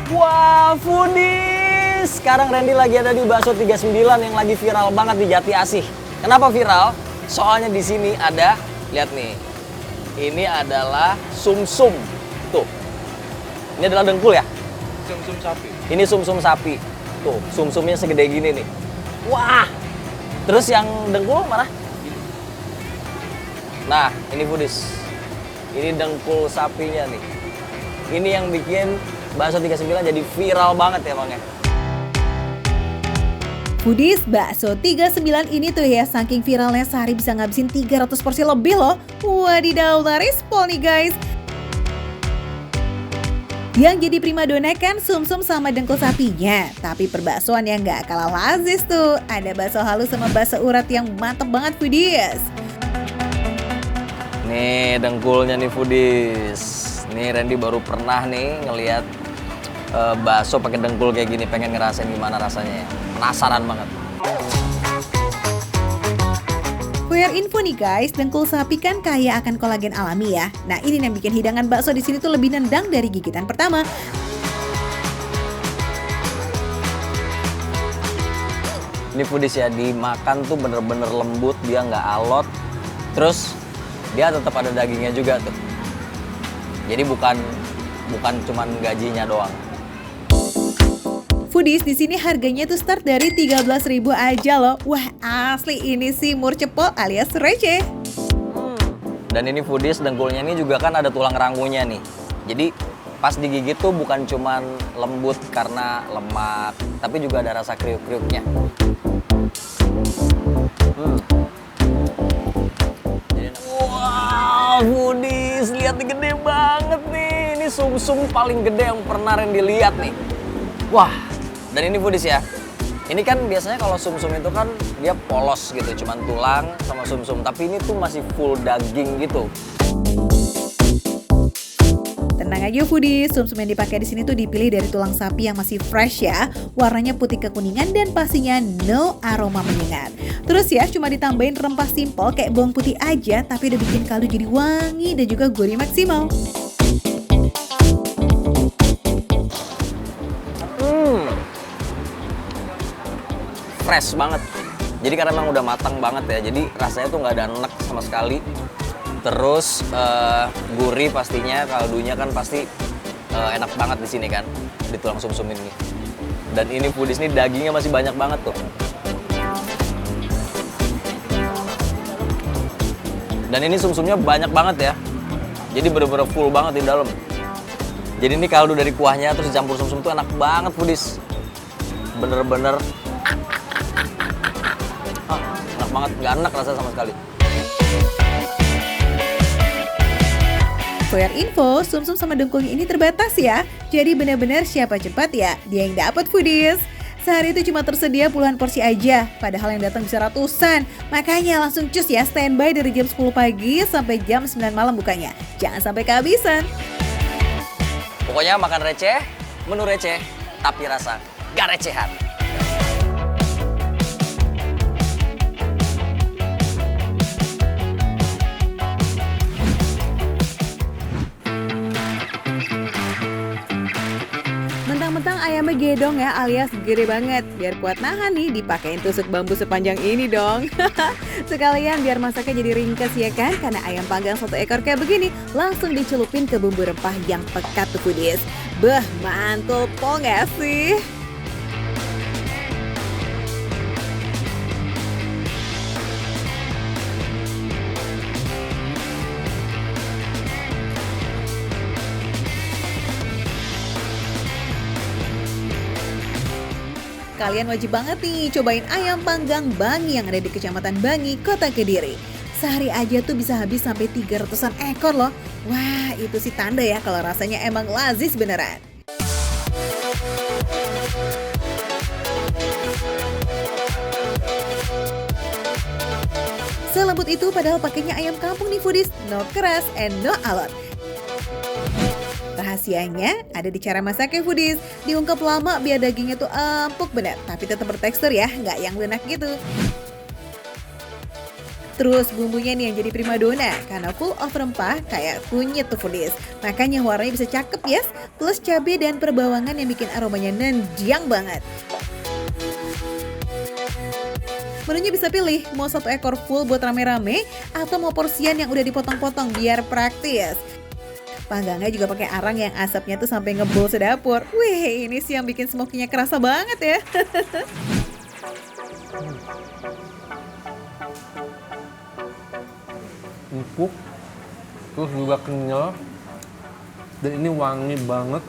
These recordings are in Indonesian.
Wah, foodies! Sekarang Randy lagi ada di Bakso 39 yang lagi viral banget di Jati Asih. Kenapa viral? Soalnya di sini ada, lihat nih. Ini adalah sumsum. Tuh. Ini adalah dengkul ya? Sumsum sapi. Ini sumsum sapi. Tuh, sumsumnya segede gini nih. Wah! Terus yang dengkul mana? Nah, ini foodies. Ini dengkul sapinya nih. Ini yang bikin Bakso 39 jadi viral banget ya Bang ya. Foodies, Bakso 39 ini tuh ya saking viralnya sehari bisa ngabisin 300 porsi lebih loh. Wadidaw, laris pol nih guys. Yang jadi primadona kan sumsum sama dengkul sapinya. Tapi perbaksoan yang gak kalah lazis tuh. Ada bakso halus sama bakso urat yang mantep banget foodies. Nih dengkulnya nih foodies. Nih Randy baru pernah nih ngelihat bakso pakai dengkul kayak gini, pengen ngerasain gimana rasanya ya. Penasaran banget. For your info nih guys, dengkul sapi kan kaya akan kolagen alami ya. Nah ini yang bikin hidangan bakso di sini tuh lebih nendang dari gigitan pertama. Ini foodies ya, dimakan tuh bener-bener lembut, dia nggak alot. Terus dia tetap ada dagingnya juga tuh. Jadi bukan cuman gajinya doang. Foodies di sini harganya tuh start dari 13.000 aja loh. Wah asli ini sih mur cepol alias receh. Dan ini foodies dengkulnya ini juga kan ada tulang rangunya nih. Jadi pas digigit tuh bukan cuman lembut karena lemak, tapi juga ada rasa kriuk-kriuknya. Wah, foodies, lihat nih gede banget nih. Ini sumsum paling gede yang pernah Randy lihat nih. Wah, dan ini foodies ya. Ini kan biasanya kalau sumsum itu kan dia polos gitu, cuman tulang sama sumsum. Tapi ini tuh masih full daging gitu. Tenang aja foodies, sumsum yang dipakai di sini tuh dipilih dari tulang sapi yang masih fresh ya. Warnanya putih kekuningan dan pastinya no aroma menyengat. Terus ya cuma ditambahin rempah simpel kayak bawang putih aja, tapi udah bikin kaldu jadi wangi dan juga gurih maksimal. Fresh banget. Jadi karena emang udah matang banget ya, jadi rasanya tuh nggak ada enek sama sekali. Terus gurih pastinya, kaldunya kan pasti enak banget di sini kan, di tulang sumsum ini. Dan ini foodies nih dagingnya masih banyak banget tuh. Dan ini sumsumnya banyak banget ya, jadi bener-bener full banget di dalam. Jadi ini kaldu dari kuahnya terus dicampur sumsum tuh enak banget foodies. Bener-bener enak banget, nggak enak rasa sama sekali. For your info, sumsum sama dengkulnya ini terbatas ya. Jadi benar-benar siapa cepat ya, dia yang dapat foodies. Sehari itu cuma tersedia puluhan porsi aja, padahal yang datang bisa ratusan. Makanya langsung cus ya, standby dari jam 10 pagi sampai jam 9 malam bukanya. Jangan sampai kehabisan. Pokoknya makan receh, menu receh, tapi rasa gak recehan. Mentang-mentang ayamnya gedong ya alias gede banget. Biar kuat nahan nih dipakein tusuk bambu sepanjang ini dong. Sekalian biar masaknya jadi ringkes ya kan. Karena ayam panggang 1 ekor kayak begini langsung dicelupin ke bumbu rempah yang pekat tuh foodies. Beh, mantul pol gak sih? Kalian wajib banget nih cobain ayam panggang Bangi yang ada di Kecamatan Bangi, Kota Kediri. Sehari aja tuh bisa habis sampai 300-an ekor loh. Wah, itu sih tanda ya kalau rasanya emang lazis beneran. Selembut itu padahal pakainya ayam kampung nih foodies, no keras and no alot. Rahasianya ada di cara masaknya foodies. Diungkep lama biar dagingnya tuh empuk bener, tapi tetap bertekstur ya, nggak yang lunak gitu. Terus bumbunya nih yang jadi primadona karena full of rempah kayak kunyit tuh foodies. Makanya warnanya bisa cakep ya. Plus cabai dan perbawangan yang bikin aromanya nendang banget. Menunya bisa pilih mau 1 ekor full buat rame-rame atau mau porsian yang udah dipotong-potong biar praktis. Panggangnya juga pakai arang yang asapnya tuh sampai ngebul sedapur. Wih, ini sih yang bikin smokinya kerasa banget ya. Empuk, terus juga kenyal, dan ini wangi banget.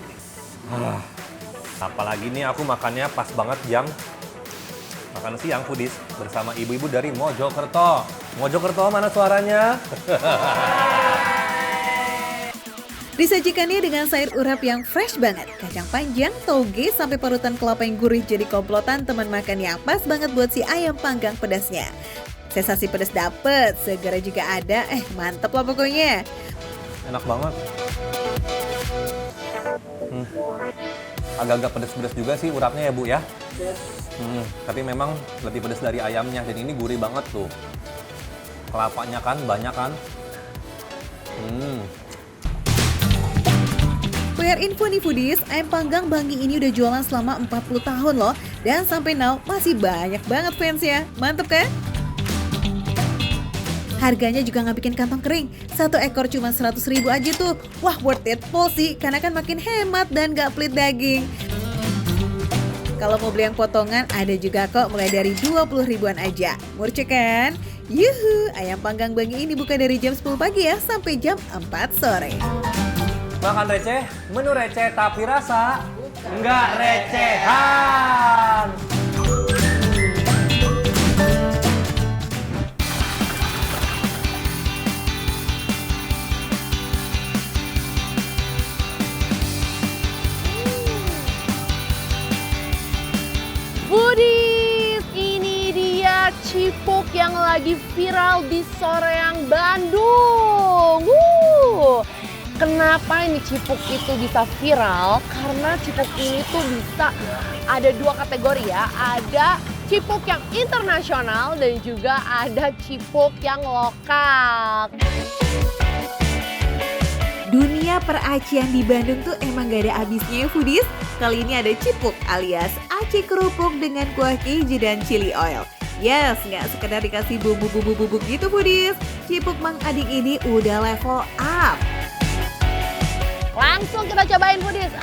Apalagi nih aku makannya pas banget jam makan siang foodies bersama ibu-ibu dari Mojokerto. Mojokerto mana suaranya? Disajikannya dengan sayur urap yang fresh banget, kacang panjang, toge, sampai parutan kelapa yang gurih jadi komplotan teman makan yang pas banget buat si ayam panggang pedasnya. Sensasi pedas dapet, segera juga ada, mantep lah pokoknya. Enak banget. Agak-agak pedas-pedas juga sih urapnya ya Bu ya. Tapi memang lebih pedas dari ayamnya, dan ini gurih banget tuh. Kelapanya kan banyak kan. For info nih foodies, ayam panggang Banggi ini udah jualan selama 40 tahun loh. Dan sampai now masih banyak banget fansnya. Mantep kan? Harganya juga nggak bikin kantong kering. 1 ekor cuma 100.000 aja tuh. Wah, worth it full sih, karena kan makin hemat dan nggak pelit daging. Kalau mau beli yang potongan ada juga kok, mulai dari 20 ribuan aja. Murce kan? Yuhu, ayam panggang Banggi ini buka dari jam 10 pagi ya sampai jam 4 sore. Makan receh, menu receh tapi rasa nggak recehan. Foodies, ini dia cipuk yang lagi viral di Soreang, Bandung. Kenapa ini cipuk itu bisa viral? Karena cipuk ini tuh bisa ada 2 kategori ya. Ada cipuk yang internasional dan juga ada cipuk yang lokal. Dunia peracian di Bandung tuh emang gak ada habisnya ya foodies. Kali ini ada cipuk alias aci kerupuk dengan kuah keju dan chili oil. Yes, nggak sekedar dikasih bumbu-bumbu bubuk gitu foodies. Cipuk Mang Ading ini udah level up. Langsung kita cobain foodies.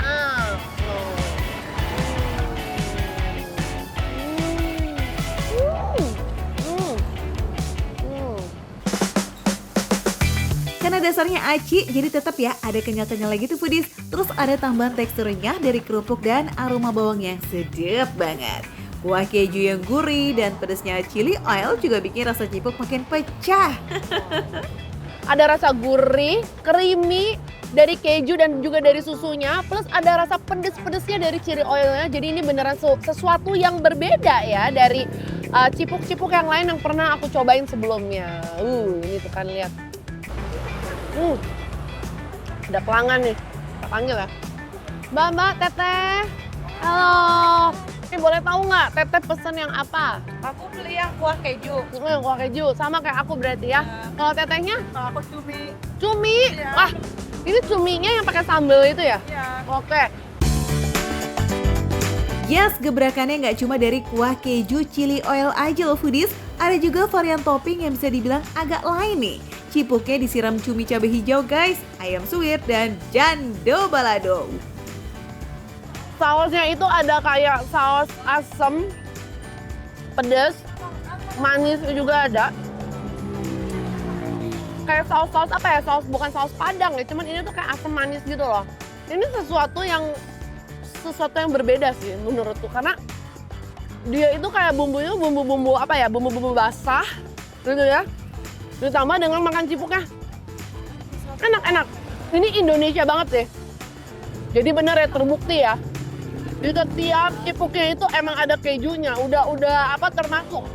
Karena dasarnya aci, jadi tetap ya ada kenyal-kenyal lagi tuh foodies. Terus ada tambahan teksturnya dari kerupuk dan aroma bawang yang sedap banget. Kuah keju yang gurih dan pedasnya chili oil juga bikin rasa cipuk makin pecah. Ada rasa gurih, creamy dari keju dan juga dari susunya, plus ada rasa pedes-pedesnya dari chili oilnya. Jadi ini beneran sesuatu yang berbeda ya dari cipuk-cipuk yang lain yang pernah aku cobain sebelumnya. Ini tuh kan lihat. Ada pelanggan nih, kita panggil ya. Mbak, Teteh. Halo. Ini boleh tahu nggak Teteh pesen yang apa? Aku beli yang kuah keju. Yang kuah keju, sama kayak aku berarti ya. Kalau Tetehnya? Kalau aku cumi. Cumi? Iya. Wah, ini cuminya yang pakai sambal itu ya? Iya. Oke. Yes, gebrakannya nggak cuma dari kuah keju chili oil aja loh foodies. Ada juga varian topping yang bisa dibilang agak lain nih. Cipuknya disiram cumi cabai hijau guys, ayam suwir, dan jando balado. Sausnya itu ada kayak saus asam, pedas, manis juga ada. Kayak saus-saus apa ya, bukan saus padang ya, cuman ini tuh kayak asam manis gitu loh. Ini sesuatu yang berbeda sih menurutku, karena dia itu kayak bumbunya bumbu-bumbu apa ya, bumbu-bumbu basah gitu ya. Ditambah dengan makan cipuknya. Enak-enak. Ini Indonesia banget deh. Jadi bener ya, terbukti ya. Di setiap cipuknya itu emang ada kejunya, udah termasuk.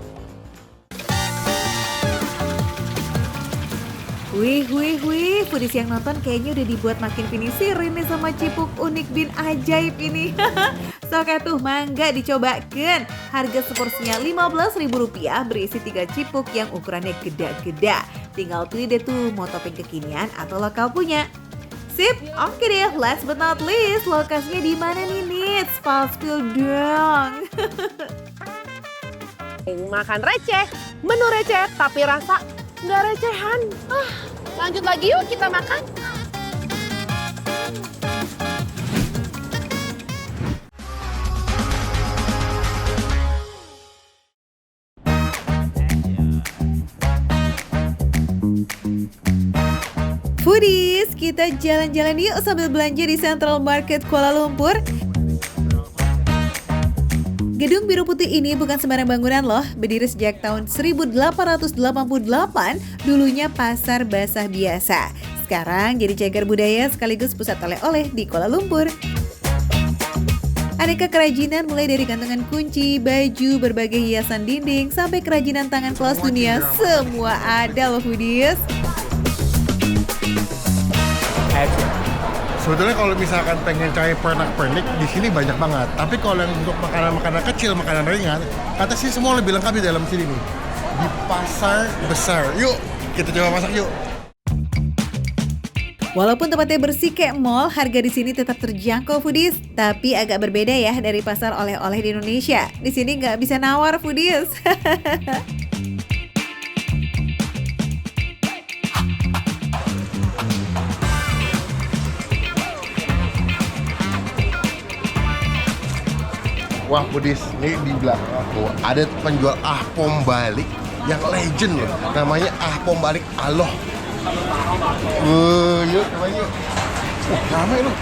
Wih, foodies yang nonton kayaknya udah dibuat makin penisirin nih sama cipuk unik bin ajaib ini. Sok atuh mangga dicobakan. Harga seporsinya Rp15.000 berisi 3 cipuk yang ukurannya geda-geda. Tinggal pilih deh tuh mau topping kekinian atau lokal punya. Sip, oke deh. Last but not least, lokasinya di mana nih, Nits? Spill dong. Makan receh, menu receh tapi rasa nggak recehan. Lanjut lagi yuk kita makan. Foodies, kita jalan-jalan yuk sambil belanja di Central Market Kuala Lumpur. Gedung biru putih ini bukan sembarang bangunan loh, berdiri sejak tahun 1888, dulunya pasar basah biasa. Sekarang jadi cagar budaya sekaligus pusat oleh-oleh di Kuala Lumpur. Aneka kerajinan mulai dari gantungan kunci, baju, berbagai hiasan dinding, sampai kerajinan tangan kelas dunia, semua ada loh foodies. Sebetulnya kalau misalkan pengen cari pernak-pernik di sini banyak banget. Tapi kalau yang untuk makanan-makanan kecil, makanan ringan, kata sih semua lebih lengkap di dalam sini nih. Di pasar besar. Yuk, kita coba masak yuk. Walaupun tempatnya bersih kayak mall, harga di sini tetap terjangkau foodies. Tapi agak berbeda ya dari pasar oleh-oleh di Indonesia. Di sini nggak bisa nawar foodies. Wah, Budis, ini di belakang aku ada penjual ahpom balik yang legend loh. Namanya ahpom balik Aloh. Yuk, cobain yuk. Wah, ramai loh.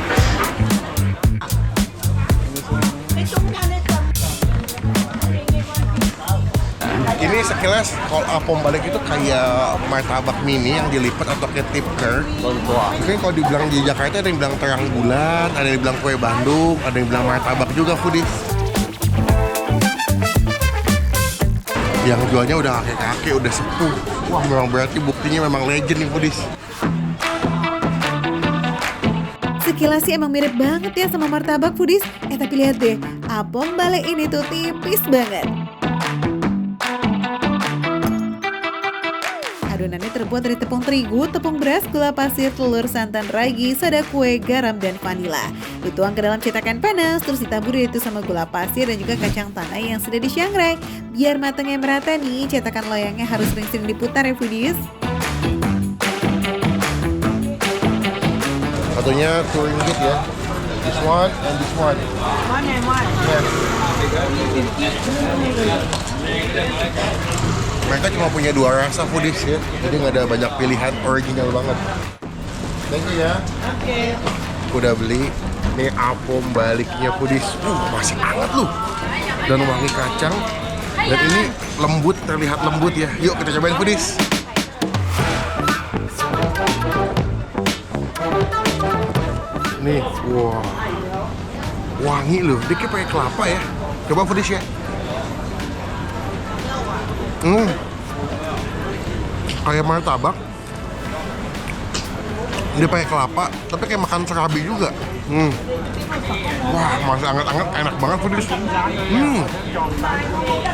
Ini sekilas kalau ahpom balik itu kayak martabak mini yang dilipat atau kayak tipker. Mungkin kalau dibilang di Jakarta ada yang bilang terang bulan, ada yang bilang kue Bandung, ada yang bilang martabak juga, Budis. Yang jualnya udah kakek-kakek, udah sepuh. Wah, memang berarti buktinya memang legend nih, Budis. Sekilas sih emang mirip banget ya sama martabak foodies. Tapi lihat deh, ahpom balik ini tuh tipis banget. Adonannya terbuat dari tepung terigu, tepung beras, gula pasir, telur, santan, ragi, soda kue, garam, dan vanila. Dituang ke dalam cetakan panas, terus ditabur itu sama gula pasir dan juga kacang tanah yang sudah disyangrai. Biar matangnya merata nih, cetakan loyangnya harus sering-sering diputar ya foodies. Satunya RM2 ya. This one and this one. One and one. Yes. Mereka cuma punya 2 rasa foodies ya. Jadi nggak ada banyak pilihan, original banget. Thank you ya. Okay. Udah beli. Nih ahpom baliknya foodies. Masih hangat loh. Dan wangi kacang. Dan ini lembut, terlihat lembut ya. Yuk kita cobain foodies. Nih, wah. Wangi loh. Dia kayak pakai kelapa ya. Coba foodies ya. Kayak martabak. Dia pakai kelapa, tapi kayak makan serabi juga. Wah, masih anget-anget, enak banget foodies.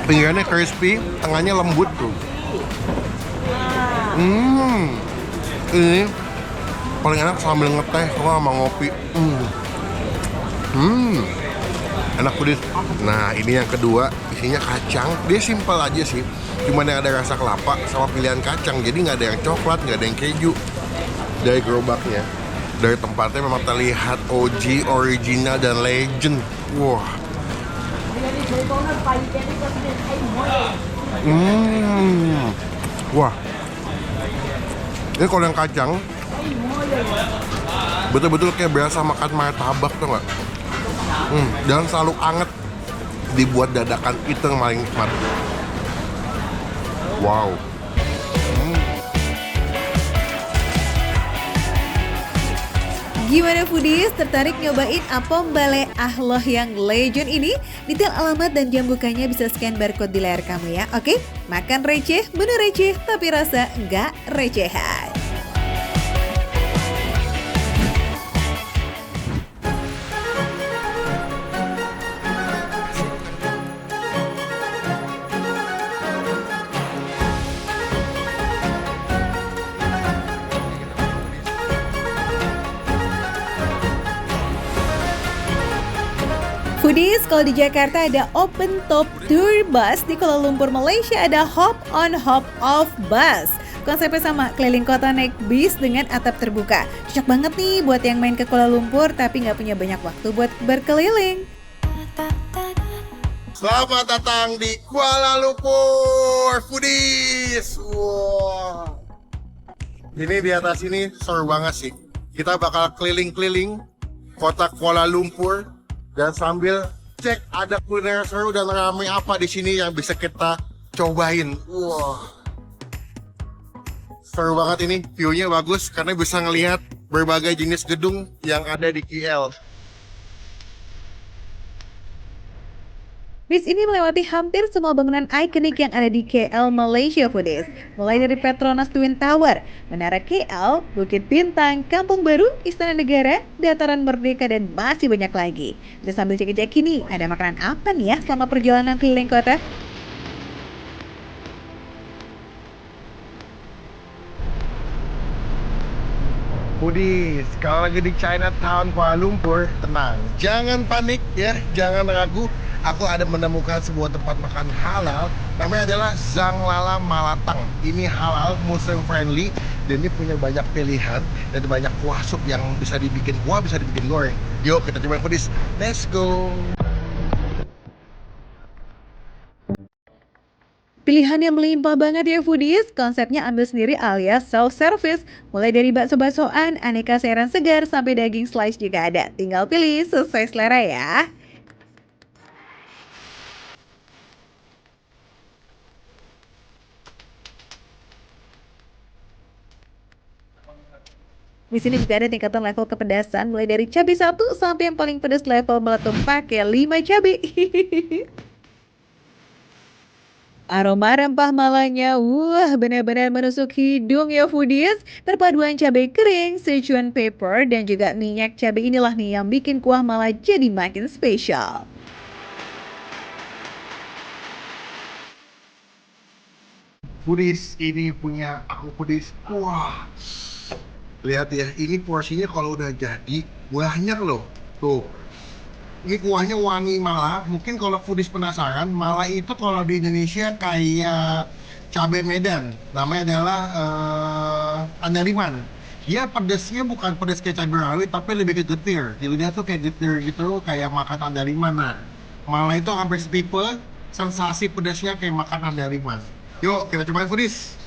Pinggirannya crispy, tengahnya lembut tuh. Ini paling enak sambil ngeteh sama ngopi. Enak foodies. Nah, ini yang kedua, isinya kacang. Dia simpel aja sih. Cuman yang ada rasa kelapa sama pilihan kacang. Jadi nggak ada yang coklat, nggak ada yang keju. Dari gerobaknya, dari tempatnya memang terlihat OG, original, dan legend. Wah. Wah. Ini kalau yang kacang, betul-betul kayak berasa makan martabak tuh nggak? Dan selalu anget. Dibuat dadakan, itu yang paling nikmat. Wow. Gimana foodies, tertarik nyobain ahpom balik Aloh yang legend ini? Detail alamat dan jam bukanya bisa scan barcode di layar kamu ya, oke? Makan receh, menu receh, tapi rasa nggak recehan. Foodies, kalau di Jakarta ada Open Top Tour Bus, di Kuala Lumpur, Malaysia ada Hop On Hop Off Bus. Konsepnya sama, keliling kota naik bis dengan atap terbuka. Cocok banget nih buat yang main ke Kuala Lumpur tapi nggak punya banyak waktu buat berkeliling. Selamat datang di Kuala Lumpur Foodies. Wow. Ini di atas ini seru banget sih. Kita bakal keliling-keliling kota Kuala Lumpur dan sambil cek ada kuliner seru dan ramai apa di sini yang bisa kita cobain. Wow. Seru banget ini, view-nya bagus karena bisa ngelihat berbagai jenis gedung yang ada di KL. Bis ini melewati hampir semua bangunan ikonik yang ada di KL, Malaysia Foodies. Mulai dari Petronas Twin Tower, Menara KL, Bukit Bintang, Kampung Baru, Istana Negara, Dataran Merdeka, dan masih banyak lagi. Kita sambil cek-cek nih, ada makanan apa nih ya selama perjalanan keliling kota? Foodies, kalau lagi di Chinatown Kuala Lumpur, tenang, jangan panik ya, jangan ragu. Aku ada menemukan sebuah tempat makan halal, namanya adalah Zang Lala Malatang. Ini halal, Muslim friendly, dan ini punya banyak pilihan dan banyak kuah sup yang bisa dibikin kuah, bisa dibikin goreng. Yuk kita coba Foodies, let's go. Pilihannya melimpah banget ya Foodies, konsepnya ambil sendiri alias self-service. Mulai dari bakso-baksoan, aneka sayuran segar, sampai daging slice juga ada. Tinggal pilih sesuai selera ya. Di sini juga ada tingkatan level kepedasan, mulai dari cabai 1 sampai yang paling pedas level meletup pakai 5 cabai. Aroma rempah malanya, wah benar-benar menusuk hidung ya Foodies. Perpaduan cabai kering, Sichuan pepper, dan juga minyak cabai inilah nih yang bikin kuah mala jadi makin spesial. Foodies, ini punya aku Foodies. Wah, lihat ya, ini porsinya kalau udah jadi banyak loh. Tuh, ini kuahnya wangi mala. Mungkin kalau Foodies penasaran, mala itu kalau di Indonesia kayak cabai Medan. Namanya adalah andaliman. Dia pedesnya bukan pedes kayak cabai rawit, tapi lebih ke getir. Jadi dia tuh kayak getir gitu, kayak makan andaliman. Nah, mala itu hampir setipe, sensasi pedesnya kayak makan andaliman. Yuk, kita cobain Foodies.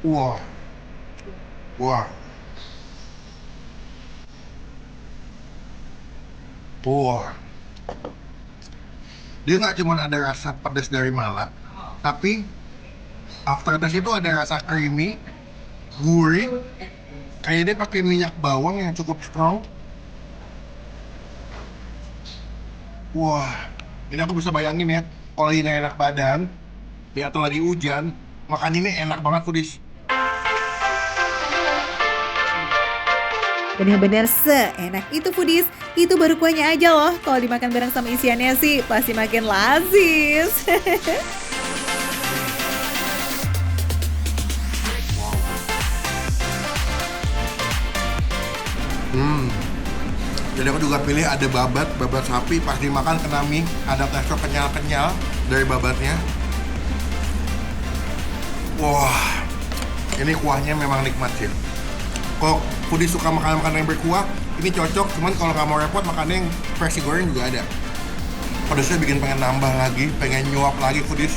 Wah, wah, wah. Dia nggak cuma ada rasa pedas dari mala, tapi aftertaste itu ada rasa creamy, gurih. Kayak dia pakai minyak bawang yang cukup strong. Wah, ini aku bisa bayangin ya, kalau ini enak badan, ya atau lagi hujan, makan ini enak banget Foodies. Benar-benar seenak itu Foodies, itu baru kuahnya aja loh. Kalau dimakan bareng sama isiannya sih pasti makin lazis. Jadi aku juga pilih ada babat sapi, pas dimakan kena mie, ada tekstur kenyal-kenyal dari babatnya. Wah, ini kuahnya memang nikmat sih. Kalau Foodies suka makanan-makanan yang berkuah, ini cocok. Cuman kalau nggak mau repot, makannya yang versi goreng juga ada. Pedasnya bikin pengen nambah lagi, pengen nyuap lagi Foodies.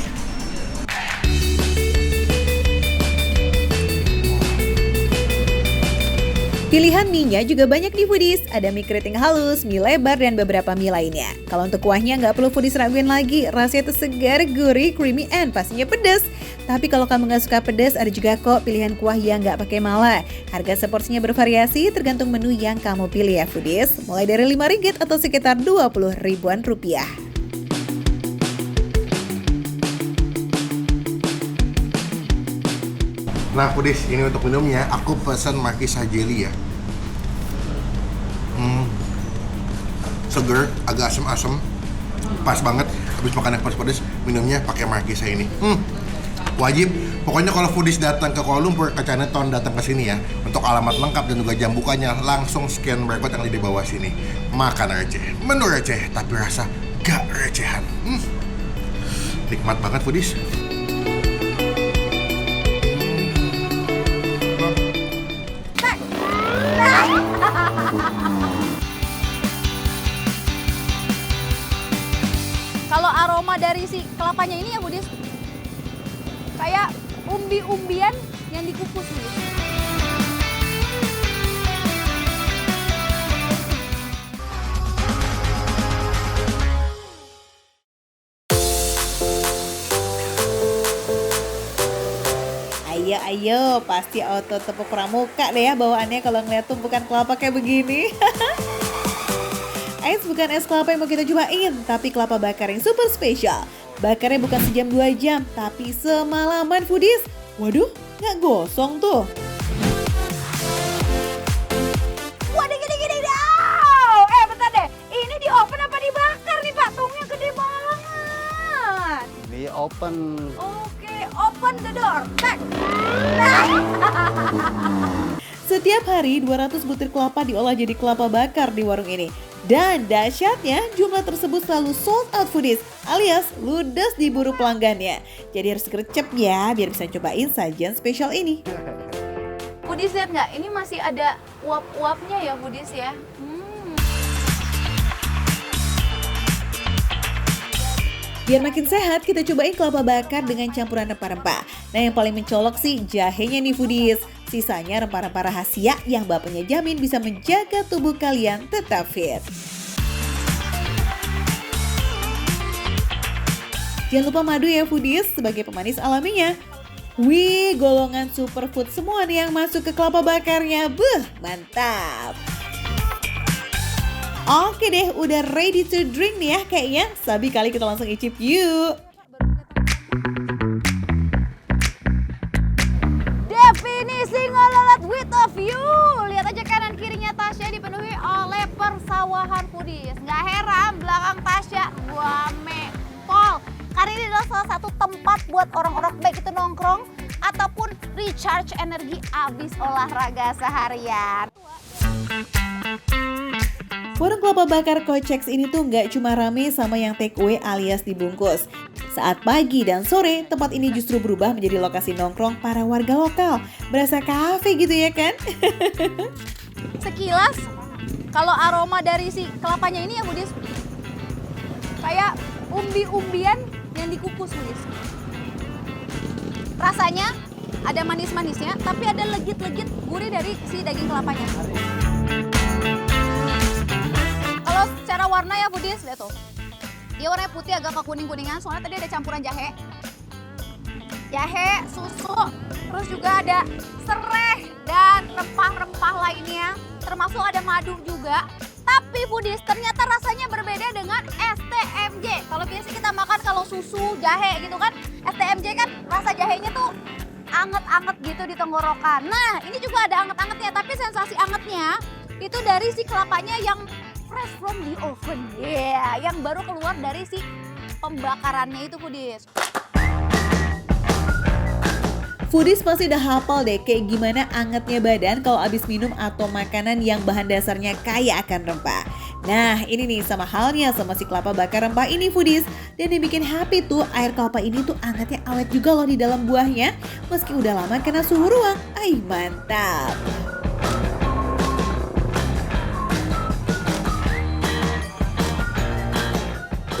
Pilihan mie-nya juga banyak di Foodies. Ada mie keriting halus, mie lebar, dan beberapa mie lainnya. Kalau untuk kuahnya nggak perlu Foodies raguin lagi. Rasanya itu segar, gurih, creamy, and pastinya pedas. Tapi kalau kamu nggak suka pedas, ada juga kok pilihan kuah yang nggak pakai mala. Harga seporsinya bervariasi tergantung menu yang kamu pilih ya Foodies. Mulai dari Rp5 atau sekitar 20 ribuan rupiah. Nah Foodies, ini untuk minumnya aku pesan Markisa Jelly ya. Seger, agak asem-asem, pas banget. Habis makan yang pedas-pedas, minumnya pakai Markisa ini. Wajib, pokoknya kalau foodies datang ke Kuala Lumpur, ke Chinatown, datang ke sini ya. Untuk alamat lengkap dan juga jam bukanya, langsung scan barcode yang ada di bawah sini. Makan receh, menu receh, tapi rasa gak recehan. Nikmat banget foodies. Kalau aroma dari si kelapanya ini ya Budis, kayak umbi-umbian yang dikukus Budis. Ayo, pasti auto tepuk pramuka deh ya bawaannya kalau ngeliat tumpukan kelapa kayak begini. Ais bukan es kelapa yang mau kita cobain, tapi kelapa bakar yang super spesial. Bakarnya bukan sejam 2 jam, tapi semalaman foodies. Waduh, nggak gosong tuh. Waduh gini-gini bentar deh, ini di oven apa dibakar nih Pak? Tungnya gede banget. Di open. Oke, open the door. Tek. Setiap hari 200 butir kelapa diolah jadi kelapa bakar di warung ini. Dan dahsyatnya jumlah tersebut selalu sold out foodies alias ludes diburu pelanggannya. Jadi harus gercep ya biar bisa cobain sajian spesial ini. Budis lihat nggak? Ini masih ada uap-uapnya ya Budis ya. Biar makin sehat, kita cobain kelapa bakar dengan campuran rempah-rempah. Nah yang paling mencolok sih jahenya nih foodies. Sisanya rempah-rempah rahasia yang bapaknya jamin bisa menjaga tubuh kalian tetap fit. Jangan lupa madu ya foodies sebagai pemanis alaminya. Wih, golongan superfood semua nih yang masuk ke kelapa bakarnya. Beuh, mantap. Oke deh, udah ready to drink nih ya kayaknya. Sabi kali kita langsung icip yuk. Definisi ngololat with a view. Lihat aja kanan kirinya Tasya dipenuhi oleh persawahan foodies. Nggak heran belakang Tasya guame pol. Karena ini adalah salah satu tempat buat orang-orang baik itu nongkrong ataupun recharge energi abis olahraga seharian. Warung kelapa bakar Koceks ini tuh nggak cuma rame sama yang take away alias dibungkus. Saat pagi dan sore, tempat ini justru berubah menjadi lokasi nongkrong para warga lokal. Berasa kafe gitu ya kan? Sekilas, kalau aroma dari si kelapanya ini ya Budis, kayak umbi-umbian yang dikukus Budis. Rasanya ada manis-manisnya, tapi ada legit-legit gurih dari si daging kelapanya. Kalau secara warna ya Budis, lihat tuh. Dia warnanya putih agak ke kuning-kuningan, soalnya tadi ada campuran jahe. Jahe, susu, terus juga ada serai dan rempah-rempah lainnya. Termasuk ada madu juga. Tapi Budis, ternyata rasanya berbeda dengan STMJ. Kalau biasa kita makan kalau susu, jahe gitu kan, STMJ kan rasa jahenya tuh anget-anget gitu di tenggorokan. Nah, ini juga ada anget-angetnya, tapi sensasi angetnya itu dari si kelapanya yang fresh from the oven. Yang baru keluar dari si pembakarannya itu Budis. Foodies pasti udah hafal deh kayak gimana angetnya badan kalau abis minum atau makanan yang bahan dasarnya kaya akan rempah. Nah ini nih sama halnya sama si kelapa bakar rempah ini Foodies. Dan yang bikin happy tuh air kelapa ini tuh angetnya awet juga loh di dalam buahnya. Meski udah lama kena suhu ruang. Ay mantap.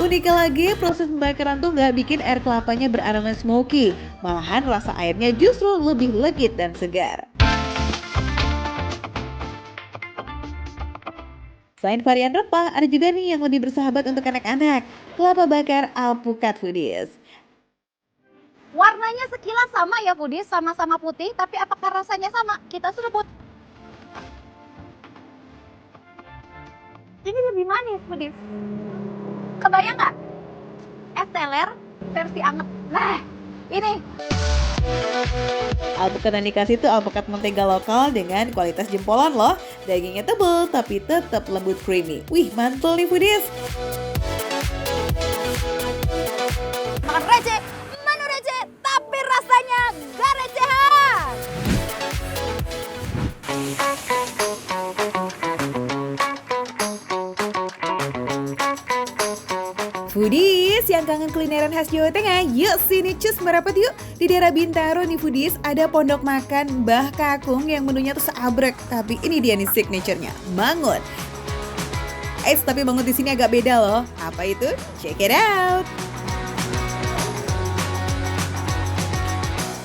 Uniknya lagi, proses pembakaran tuh nggak bikin air kelapanya beraroma smoky. Malahan rasa airnya justru lebih legit dan segar. Selain varian rempah, ada juga nih yang lebih bersahabat untuk anak-anak. Kelapa bakar alpukat Foodies. Warnanya sekilas sama ya Budis, sama-sama putih, tapi apakah rasanya sama? Kita sebut. Ini lebih manis Budis. Kebayang nggak? Es teler versi anget. Nah, ini. Alpukat yang dikasih itu alpukat mentega lokal dengan kualitas jempolan loh. Dagingnya tebal tapi tetap lembut creamy. Wih, mantul nih Foodies. Makan receh, menu receh, tapi rasa Foodies yang kangen kulineran khas Jawa Tengah, yuk sini cus merapat yuk. Di daerah Bintaro nih Foodies, ada pondok makan Mbah Kakung yang menunya tuh seabrek. Tapi ini dia nih signature-nya, mangut. Tapi mangut di sini agak beda loh. Apa itu? Check it out.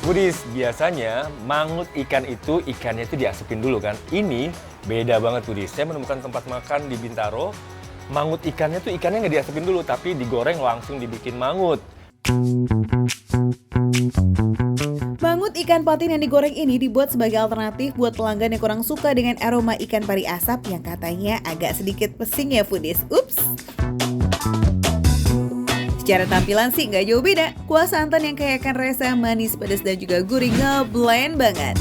Foodies, biasanya mangut ikan itu ikannya itu diasupin dulu kan. Ini beda banget Foodies. Saya menemukan tempat makan di Bintaro. Mangut ikannya tuh ikannya nggak diasupin dulu, tapi digoreng langsung dibikin mangut. Mangut ikan patin yang digoreng ini dibuat sebagai alternatif buat pelanggan yang kurang suka dengan aroma ikan pari asap yang katanya agak sedikit pesing ya Foodies. Ups. Secara tampilan sih nggak jauh beda. Kuah santan yang kaya akan rasa manis, pedas, dan juga gurih ngeblend banget.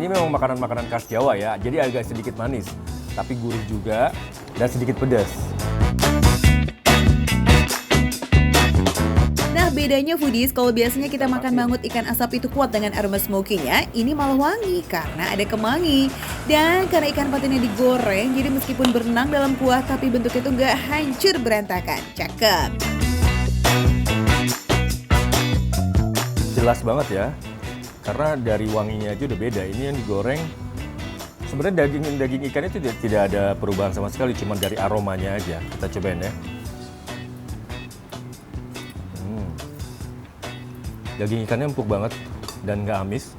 Ini memang makanan-makanan khas Jawa ya, jadi agak sedikit manis, tapi gurih juga dan sedikit pedas. Nah bedanya Foodies, kalau biasanya kita makan mangut ikan asap itu kuat dengan aroma smoky-nya, ini malah wangi karena ada kemangi. Dan karena ikan patinnya digoreng, jadi meskipun berenang dalam kuah tapi bentuknya itu nggak hancur berantakan. Cakep. Jelas banget ya, karena dari wanginya aja udah beda. Ini yang digoreng, sebenarnya daging ikan itu tidak ada perubahan sama sekali, cuma dari aromanya aja. Kita cobain ya. Daging ikannya empuk banget dan nggak amis.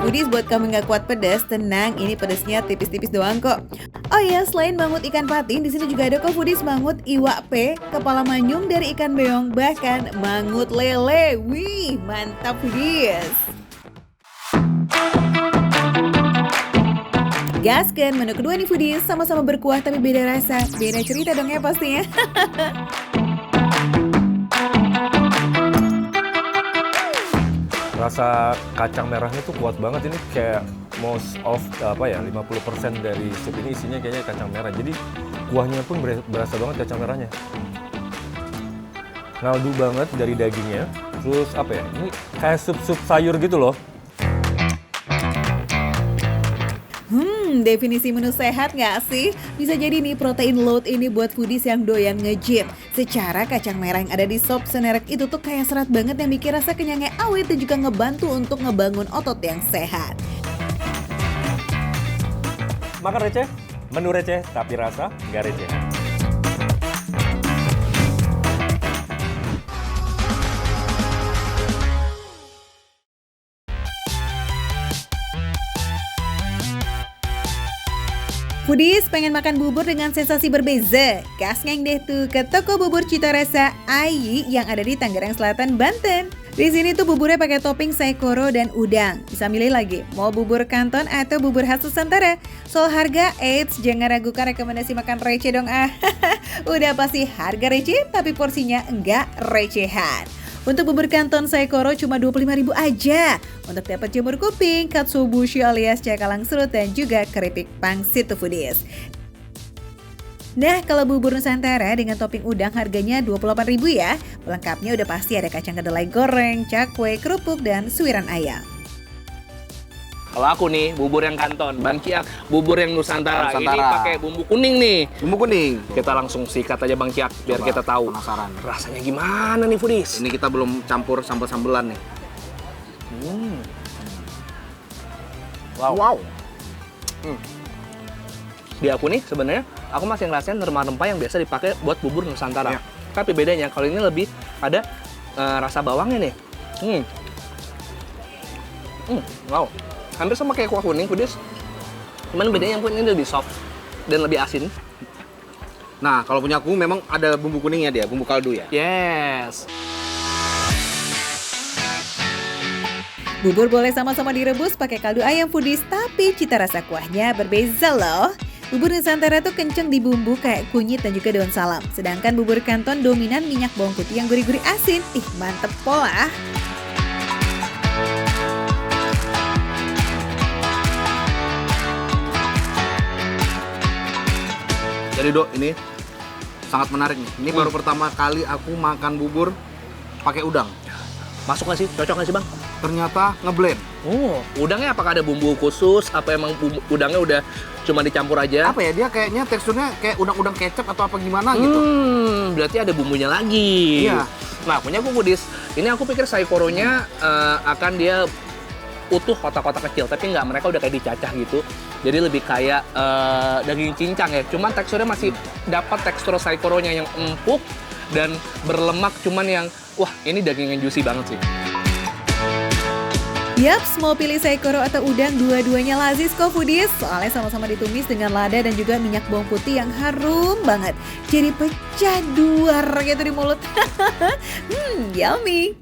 Foodies, buat kamu nggak kuat pedas, tenang, ini pedasnya tipis-tipis doang kok. Oh ya, selain mangut ikan patin, di sini juga ada kok Foodies mangut iwak pe, kepala manyung dari ikan beong, bahkan mangut lele. Wih, mantap Foodies. Gaskan menu kedua nih Foodies, sama-sama berkuah tapi beda rasa, beda cerita dong ya pastinya. Rasa kacang merahnya tuh kuat banget, ini kayak most of 50% dari sup ini isinya kayaknya kacang merah. Jadi kuahnya pun berasa banget kacang merahnya. Ngaldu banget dari dagingnya. Terus ini kayak sup-sup sayur gitu loh. Definisi menu sehat nggak sih? Bisa jadi nih protein load ini buat Foodies yang doyan nge-gym. Secara kacang merah yang ada di sop senerek itu tuh kayak serat banget yang bikin rasa kenyangnya awet dan juga ngebantu untuk ngebangun otot yang sehat. Makan receh, menu receh tapi rasa nggak receh. Foodies pengen makan bubur dengan sensasi berbeza? Gasngeng deh tuh ke toko bubur cita rasa Ayi yang ada di Tangerang Selatan, Banten. Di sini tuh buburnya pakai topping saikoro dan udang. Bisa milih lagi, mau bubur kanton atau bubur khas Nusantara. Soal harga, jangan ragukan rekomendasi makan receh dong Udah pasti harga receh, tapi porsinya enggak recehan. Untuk bubur kanton saikoro cuma 25.000 aja. Untuk dapat jamur kuping, katsuobushi alias cakalang serut, dan juga keripik pangsit tuh Foodies. Nah, kalau bubur Nusantara dengan topping udang harganya 28.000 ya. Pelengkapnya udah pasti ada kacang kedelai goreng, cakwe, kerupuk, dan suiran ayam. Kalau aku nih, bubur yang kanton, Bang Ciak, bubur yang Nusantara. Ini pakai bumbu kuning nih. Bumbu kuning. Kita langsung sikat aja Bang Ciak, biar Coba, kita tahu. penasaran. Rasanya gimana nih Foodies? Ini kita belum campur sambal-sambelan nih. Wow. Di aku nih sebenarnya, aku masih ngerasain rempah-rempah yang biasa dipakai buat bubur Nusantara. Iya. Tapi bedanya, kalau ini lebih ada rasa bawangnya nih. Wow. Hampir sama kayak kuah kuning, Foodies. Cuman bedanya yang kuning ini lebih soft dan lebih asin. Nah, kalau punya aku memang ada bumbu kuningnya dia, bumbu kaldu ya. Yes. Bubur boleh sama-sama direbus pakai kaldu ayam Foodies, tapi cita rasa kuahnya berbeza loh. Bubur Nusantara tuh kenceng di bumbu kayak kunyit dan juga daun salam. Sedangkan bubur kanton dominan minyak bawang putih yang gurih-gurih asin. Ih, mantep pola. Jadi Dok, ini sangat menarik nih. Ini baru pertama kali aku makan bubur pakai udang. Masuk nggak sih? Cocok nggak sih Bang? Ternyata ngeblend. Oh, udangnya apakah ada bumbu khusus? Apa emang udangnya udah cuma dicampur aja? Apa ya, dia kayaknya teksturnya kayak udang-udang kecap atau apa gimana gitu. Berarti ada bumbunya lagi. Iya. Nah, punya aku Budis. Ini aku pikir saikoronya akan dia utuh kotak-kotak kecil, tapi nggak, mereka udah kayak dicacah gitu. Jadi lebih kayak daging cincang ya. Cuman teksturnya masih dapat tekstur saikoronya yang empuk dan berlemak, cuman yang wah, ini daging yang juicy banget sih. Yaps, mau pilih saikoro atau udang, dua-duanya lazis kok foodies. Soalnya sama-sama ditumis dengan lada dan juga minyak bawang putih yang harum banget. Jadi pecah duar gitu di mulut. Yummy.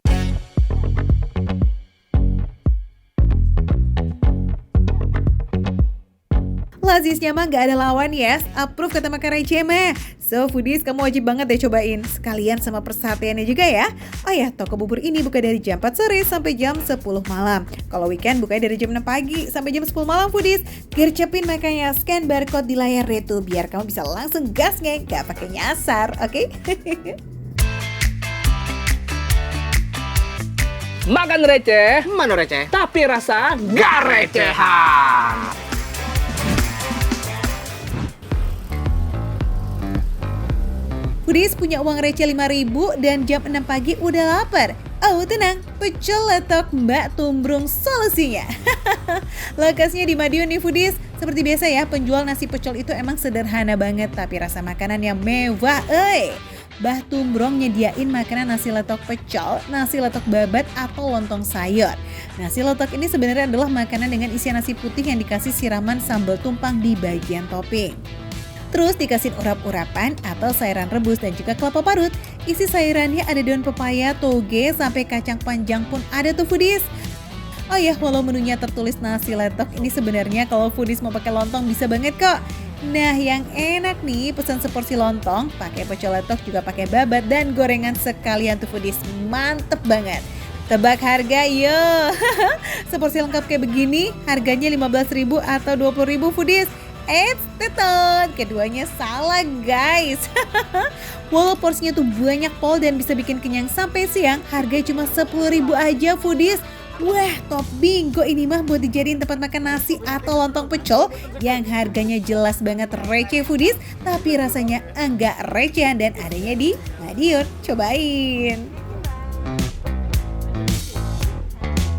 Lazisnya mah gak ada lawan yes, approve kata makan receh mah. So foodies, kamu wajib banget deh cobain. Sekalian sama persatiannya juga ya. Oh ya, toko bubur ini buka dari jam 4 sore sampai jam 10 malam. Kalau weekend buka dari jam 6 pagi sampai jam 10 malam foodies. Gercepin makanya, scan barcode di layar itu biar kamu bisa langsung gas nge, gak pakai nyasar, oke? Makan receh, Mana receh? tapi rasa gak recehan. Foodies punya uang receh 5.000 dan jam 6 pagi udah lapar. Oh tenang, pecel letok Mbak Tumbrung solusinya. Lokasinya di Madiun nih Foodies. Seperti biasa ya, penjual nasi pecel itu emang sederhana banget, tapi rasa makanannya mewah. Mbah Tumbrong nyediain makanan nasi letok pecel, nasi letok babat atau lontong sayur. Nasi letok ini sebenarnya adalah makanan dengan isian nasi putih yang dikasih siraman sambal tumpang di bagian topping. Terus dikasih urap-urapan atau sayuran rebus dan juga kelapa parut. Isi sayurannya ada daun pepaya, toge, sampai kacang panjang pun ada tuh Foodies. Oh ya, walau menunya tertulis nasi letok, ini sebenarnya kalau Foodies mau pakai lontong bisa banget kok. Nah, yang enak nih, pesan seporsi lontong, pakai pecel letok juga pakai babat dan gorengan sekalian tuh Foodies. Mantep banget. Tebak harga yo. Seporsi lengkap kayak begini, harganya 15.000 atau 20.000 Foodies. Tetot, keduanya salah guys. Walau porsinya tuh banyak pol dan bisa bikin kenyang sampai siang, harganya cuma 10.000 aja Foodies. Wah, top bingo ini mah buat dijadiin tempat makan nasi atau lontong pecel yang harganya jelas banget receh Foodies, tapi rasanya enggak recehan dan adanya di Madiun. Cobain.